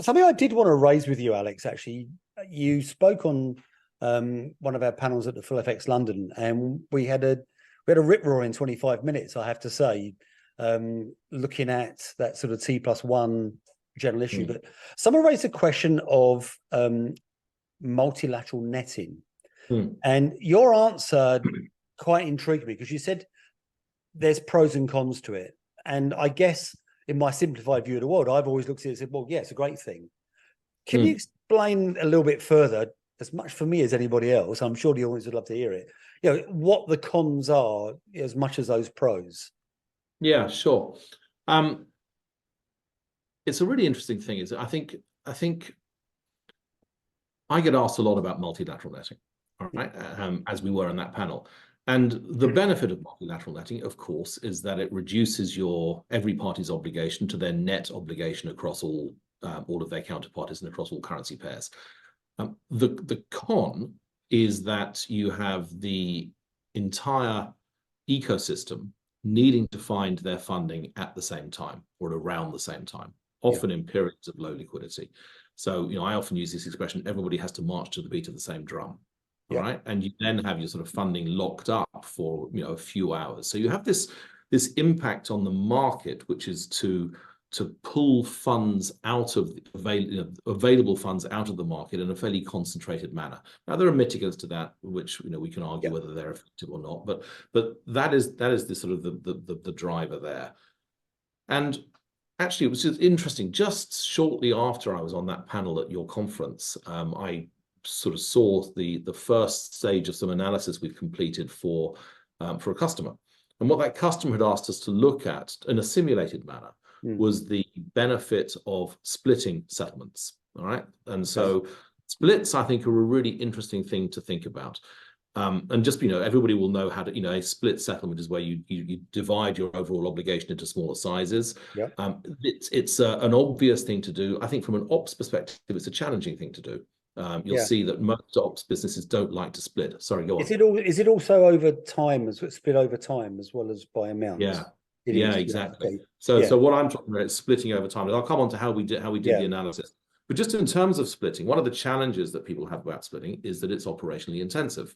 something I did want to raise with you, Alex, actually, you spoke on one of our panels at the Full FX London, and we had a rip-roaring 25 minutes, I have to say, looking at that sort of T+1 general issue. But someone raised a question of multilateral netting. And your answer quite intrigued me, because you said there's pros and cons to it. And I guess in my simplified view of the world, I've always looked at it and said, well, yeah, it's a great thing. Can you explain a little bit further, as much for me as anybody else? I'm sure the audience would love to hear it. You know, what the cons are as much as those pros. Yeah, sure. It's a really interesting thing. I think I get asked a lot about multilateral netting, all right, as we were on that panel. And the benefit of multilateral netting, of course, is that it reduces every party's obligation to their net obligation across all of their counterparties and across all currency pairs. The con is that you have the entire ecosystem needing to find their funding at the same time or around the same time, often in periods of low liquidity. So, I often use this expression, everybody has to march to the beat of the same drum. All right. And you then have your sort of funding locked up for, a few hours. So you have this impact on the market, which is to pull funds out of available funds out of the market in a fairly concentrated manner. Now, there are mitigants to that, which we can argue whether they're effective or not, but that is the sort of the driver there. And actually, it was just interesting. Just shortly after I was on that panel at your conference, I sort of saw the first stage of some analysis we've completed for a customer. And what that customer had asked us to look at in a simulated manner was the benefit of splitting settlements. All right. And so splits, I think, are a really interesting thing to think about. And just, everybody will know how to, a split settlement is where you divide your overall obligation into smaller sizes. It's an obvious thing to do. I think from an ops perspective, it's a challenging thing to do. You'll see that most ops businesses don't like to split. Sorry, go on. Is it also over time, split over time as well as by amount? Yeah, exactly. Okay. So what I'm talking about is splitting over time. And I'll come on to how we did the analysis. But just in terms of splitting, one of the challenges that people have about splitting is that it's operationally intensive.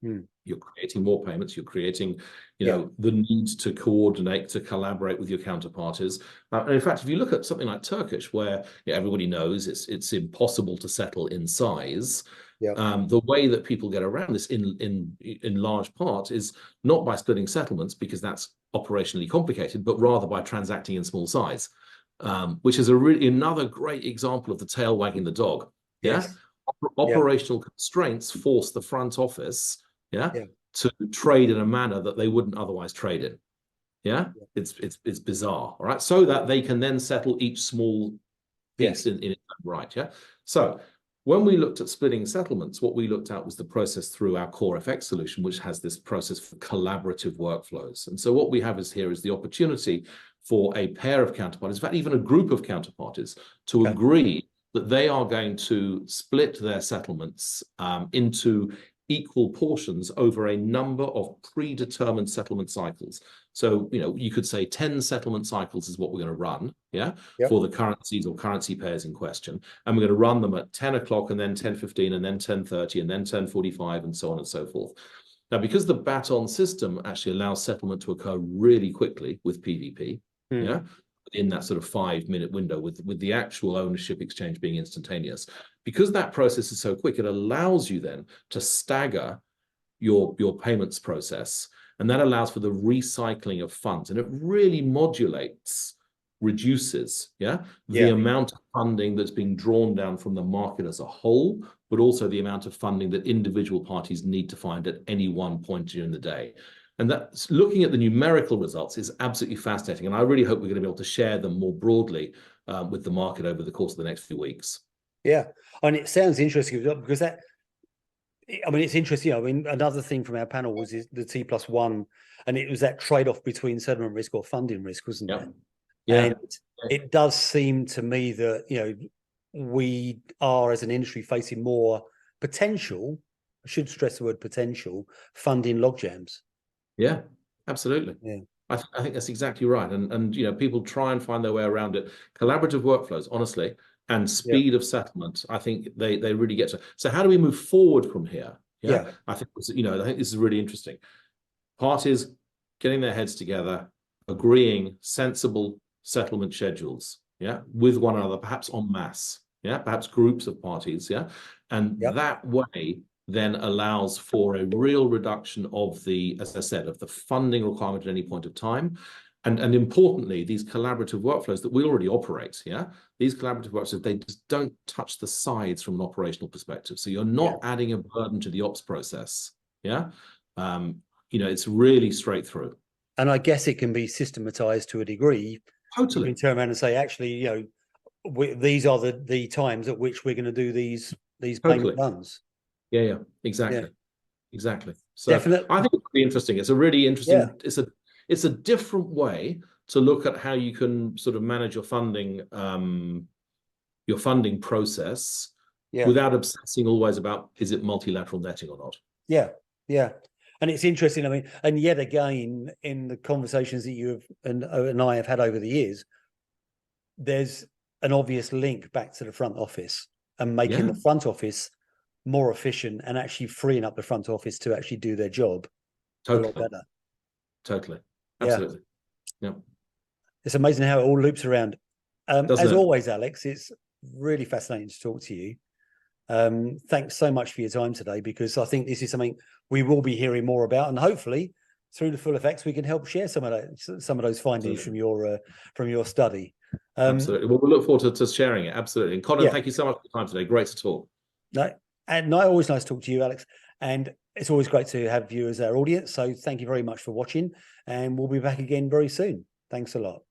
You're creating more payments. You're creating, the need to coordinate, to collaborate with your counterparties. And in fact, if you look at something like Turkish, where everybody knows it's impossible to settle in size, the way that people get around this in large part is not by splitting settlements, because that's operationally complicated, but rather by transacting in small size, which is another great example of the tail wagging the dog. Operational constraints force the front office to trade in a manner that they wouldn't otherwise trade in. It's bizarre. All right, so that they can then settle each small piece in its own right. So when we looked at splitting settlements, what we looked at was the process through our Core FX solution, which has this process for collaborative workflows. And so what we have is the opportunity for a pair of counterparties, in fact, even a group of counterparties, to agree that they are going to split their settlements into equal portions over a number of predetermined settlement cycles. So, you could say 10 settlement cycles is what we're going to run, for the currencies or currency pairs in question. And we're going to run them at 10 o'clock and then 10:15 and then 10:30 and then 10:45 and so on and so forth. Now, because the baton system actually allows settlement to occur really quickly with PVP, in that sort of 5-minute window, with the actual ownership exchange being instantaneous. Because that process is so quick, it allows you then to stagger your payments process, and that allows for the recycling of funds, and it really reduces the amount of funding that's being drawn down from the market as a whole, but also the amount of funding that individual parties need to find at any one point during the day. And that's looking at the numerical results is absolutely fascinating. And I really hope we're going to be able to share them more broadly with the market over the course of the next few weeks. Yeah. And it sounds interesting because it's interesting. Another thing from our panel was the T+1, and it was that trade-off between settlement risk or funding risk, wasn't it? And it does seem to me that, we are as an industry facing more potential, I should stress the word potential, funding logjams. Yeah, absolutely. I think that's exactly right. And people try and find their way around it. Collaborative workflows, honestly, and speed of settlement, I think they really get to. So how do we move forward from here? Yeah. I think, you know, I think this is really interesting. Parties getting their heads together, agreeing sensible settlement schedules, with one another, perhaps en masse, perhaps groups of parties, and that way then allows for a real reduction of the, as I said, of the funding requirement at any point of time. And importantly, these collaborative workflows that we already operate, these collaborative workflows, they just don't touch the sides from an operational perspective. So you're not adding a burden to the ops process, you know, it's really straight through. And I guess it can be systematized to a degree. Totally. You can turn around and say, actually, you know, these are the times at which we're going to do these payment runs. Yeah, exactly. Exactly. So definitely. I think it's really interesting. It's a really interesting, it's a different way to look at how you can sort of manage your funding process without obsessing always about, is it multilateral netting or not? Yeah. And it's interesting. I mean, and yet again, in the conversations that you have and I have had over the years, there's an obvious link back to the front office and making the front office more efficient and actually freeing up the front office to actually do their job a lot better. Totally. Absolutely. Yeah. It's amazing how it all loops around. As always, Alex, it's really fascinating to talk to you. Thanks so much for your time today, because I think this is something we will be hearing more about, and hopefully through the Full Effects we can help share some of those findings from your study. Absolutely. Well, we look forward to sharing it. Absolutely. And Colin, thank you so much for your time today. Great to talk. Always nice to talk to you, Alex. And it's always great to have you as our audience. So thank you very much for watching, and we'll be back again very soon. Thanks a lot.